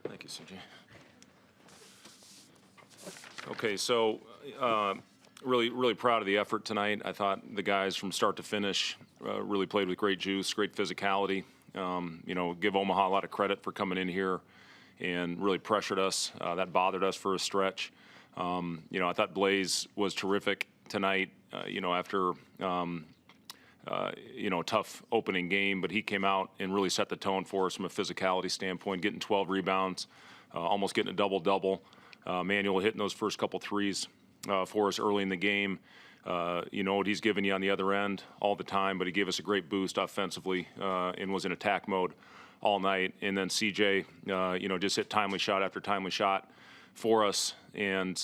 Thank you, CJ. Okay, so really proud of the effort tonight. I thought the guys from start to finish really played with great juice, great physicality. Give Omaha a lot of credit for coming in here and really pressured us. That bothered us for a stretch. I thought Blaze was terrific tonight, after a tough opening game, but he came out and really set the tone for us from a physicality standpoint, getting 12 rebounds, almost getting a double-double. Manuel hitting those first couple threes for us early in the game. What he's giving you on the other end all the time, but he gave us a great boost offensively and was in attack mode all night. And then CJ, just hit timely shot after timely shot for us. And,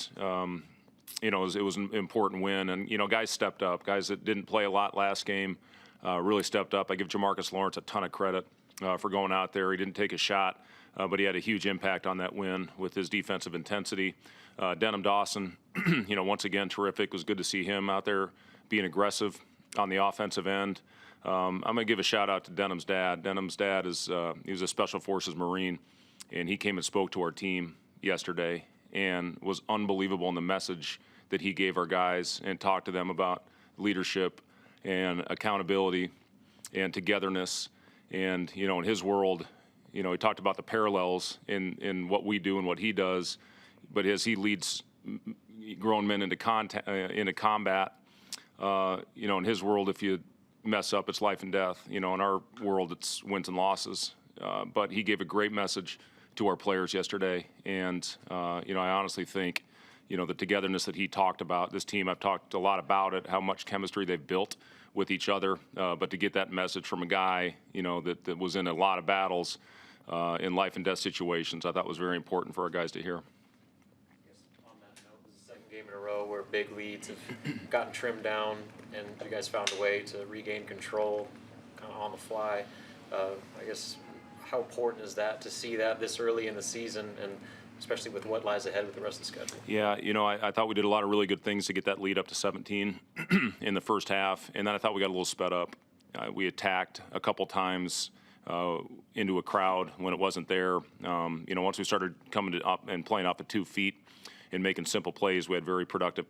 it was an important win. And, guys stepped up. Guys that didn't play a lot last game really stepped up. I give Jamarcus Lawrence a ton of credit for going out there. He didn't take a shot, but he had a huge impact on that win with his defensive intensity. Denham Dawson, once again, terrific. It was good to see him out there being aggressive on the offensive end. I'm going to give a shout out to Denham's dad. Denham's dad he was a Special Forces Marine, and he came and spoke to our team yesterday and was unbelievable in the message that he gave our guys and talked to them about leadership and accountability and togetherness. And, in his world, he talked about the parallels in what we do and what he does. But as he leads grown men into combat, in his world, if you mess up, it's life and death. In our world, it's wins and losses. But he gave a great message to our players yesterday. And, I honestly think, the togetherness that he talked about, this team, I've talked a lot about it, how much chemistry they've built with each other. But to get that message from a guy, that was in a lot of battles in life and death situations, I thought was very important for our guys to hear. On that note, this is the second game in a row where big leads have gotten trimmed down, and you guys found a way to regain control kind of on the fly. I guess, how important is that to see that this early in the season, and especially with what lies ahead with the rest of the schedule? Yeah, I thought we did a lot of really good things to get that lead up to 17 in the first half, and then I thought we got a little sped up. We attacked a couple times into a crowd when it wasn't there. Once we started coming up and playing off of 2 feet and making simple plays, we had very productive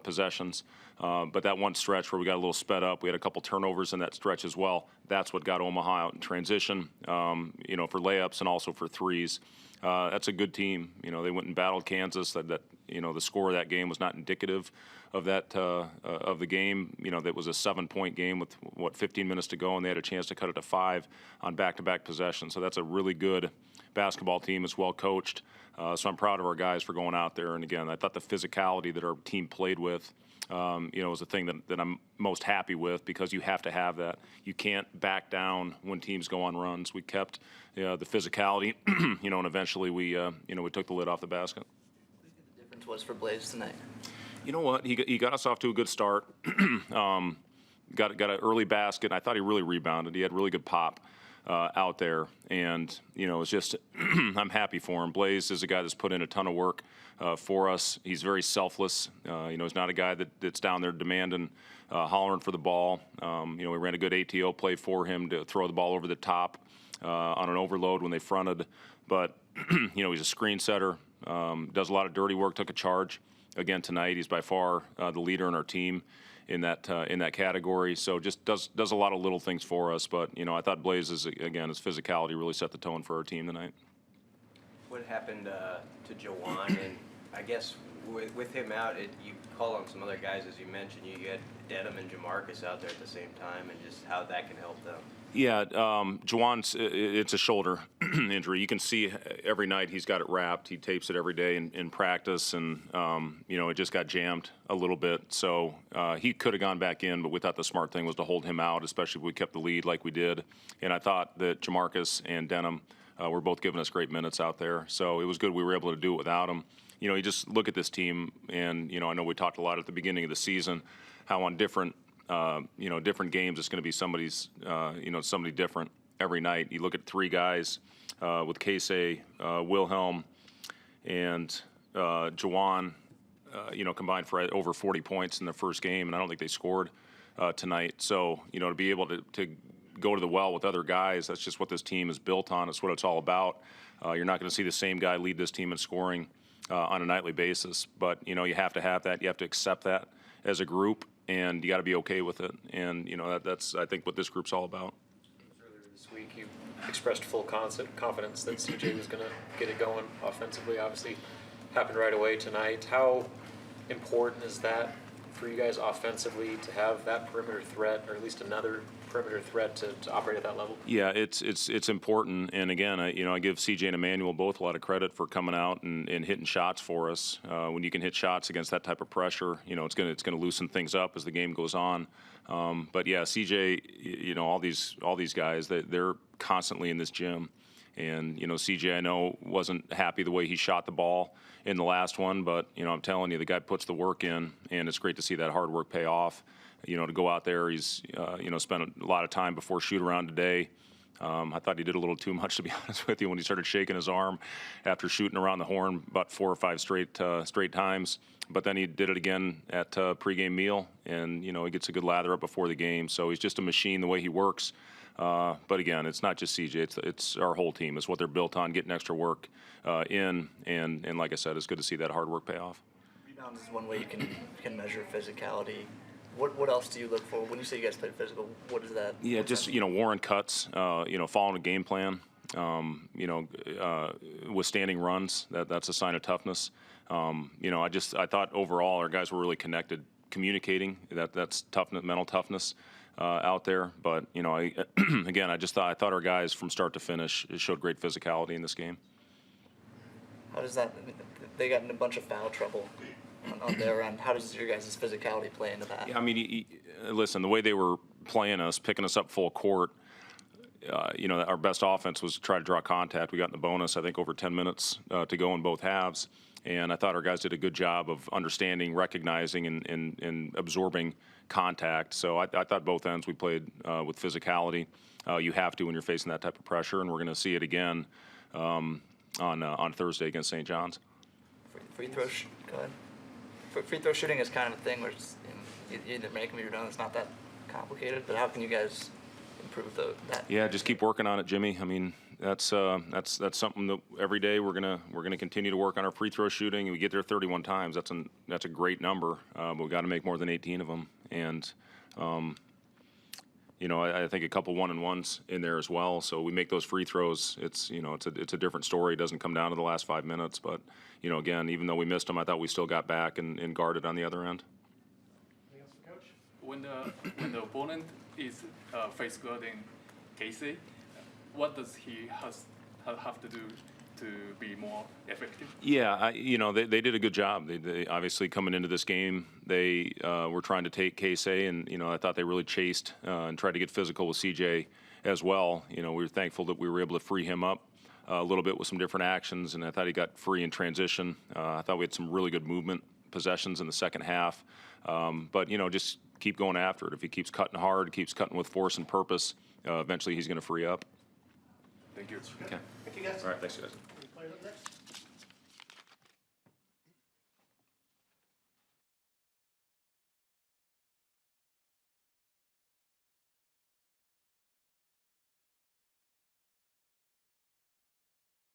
possessions. But that one stretch where we got a little sped up, we had a couple turnovers in that stretch as well. That's what got Omaha out in transition, for layups and also for threes. That's a good team. They went and battled Kansas. The score of that game was not indicative of that of the game. That was a 7-point game with 15 minutes to go, and they had a chance to cut it to 5 on back-to-back possessions. So that's a really good basketball team. It's well coached. So I'm proud of our guys for going out there. And again, I thought the physicality that our team played with, was the thing that I'm most happy with, because you have to have that. You can't back down when teams go on runs. We kept the physicality, and eventually we took the lid off the basket. What do you think the difference was for Blaze tonight? You know what? He got us off to a good start. Got an early basket. I thought he really rebounded. He had really good pop out there, and it's just I'm happy for him. Blaze is a guy that's put in a ton of work for us. He's very selfless. He's not a guy that's down there demanding, hollering for the ball. We ran a good ATO play for him to throw the ball over the top on an overload when they fronted. But he's a screen setter. Does a lot of dirty work. Took a charge again tonight. He's by far the leader in our team in that category. So just does a lot of little things for us. But I thought Blaze his physicality really set the tone for our team tonight. What happened to Jawan? And I guess with him out, you call on some other guys, as you mentioned. You had Denham and Jamarcus out there at the same time, and just how that can help them. Yeah, Jawan's, it's a shoulder injury. You can see every night he's got it wrapped. He tapes it every day in practice, and, it just got jammed a little bit. So he could have gone back in, but we thought the smart thing was to hold him out, especially if we kept the lead like we did. And I thought that Jamarcus and Denham were both giving us great minutes out there. So it was good we were able to do it without him. You just look at this team, and, I know we talked a lot at the beginning of the season how on different games it's going to be somebody different every night. You look at 3 guys with Casey, Wilhelm, and Jawan, combined for over 40 points in the first game, and I don't think they scored tonight. So, to be able to go to the well with other guys. That's just what this team is built on. It's what it's all about. You're not going to see the same guy lead this team in scoring on a nightly basis, but you have to have that. You have to accept that as a group, and you got to be okay with it. And that's I think what this group's all about. Earlier this week, you expressed full confidence that CJ was going to get it going offensively. Obviously, happened right away tonight. How important is that for you guys offensively to have that perimeter threat, or at least another perimeter threat to operate at that level? Yeah, it's important, and again, I give CJ and Emmanuel both a lot of credit for coming out and hitting shots for us. When you can hit shots against that type of pressure, it's gonna loosen things up as the game goes on. But yeah, CJ, all these guys, they're constantly in this gym, and CJ, I know, wasn't happy the way he shot the ball in the last one, but I'm telling you, the guy puts the work in, and it's great to see that hard work pay off. To go out there, he's spent a lot of time before shoot around today. I thought he did a little too much, to be honest with you, when he started shaking his arm after shooting around the horn about 4 or 5 straight times. But then he did it again at pregame meal, and he gets a good lather up before the game. So he's just a machine the way he works. But again, it's not just CJ; it's our whole team. It's what they're built on, getting extra work in, and like I said, it's good to see that hard work pay off. Rebounds is one way you can measure physicality. What else do you look for when you say you guys played physical? What is that? Yeah, just Warren cuts. Following a game plan. Withstanding runs. That's a sign of toughness. I thought overall our guys were really connected, communicating. That's toughness, mental toughness out there. But I thought our guys from start to finish showed great physicality in this game. How does that? They got in a bunch of foul trouble on their end. How does your guys' physicality play into that? Yeah, I mean, listen, the way they were playing us, picking us up full court, our best offense was to try to draw contact. We got in the bonus, I think, over 10 minutes to go in both halves. And I thought our guys did a good job of understanding, recognizing, and absorbing contact. So I thought both ends we played with physicality. You have to when you're facing that type of pressure, and we're going to see it again on Thursday against St. John's. Free throw, go ahead. Free throw shooting is kind of a thing where it's, you either make them or you're done. It's not that complicated. But how can you guys improve that? Yeah, just keep working on it, Jimmy. I mean, that's something that every day we're gonna continue to work on our free throw shooting. We get there 31 times. That's a great number. But we got to make more than 18 of them. And I think a couple 1-and-1s in there as well. So we make those free throws. It's a different story. It doesn't come down to the last 5 minutes. But again, even though we missed them, I thought we still got back and guarded on the other end. Anything else for Coach? When the opponent is face guarding Casey, what does he have to do to be more effective? Yeah, they did a good job. They obviously coming into this game, they were trying to take Casey, and I thought they really chased and tried to get physical with CJ as well. We were thankful that we were able to free him up a little bit with some different actions, and I thought he got free in transition. I thought we had some really good movement possessions in the second half. But just keep going after it. If he keeps cutting hard, keeps cutting with force and purpose, eventually he's going to free up. Thank you. Okay. Thank you guys. All right, thanks, guys.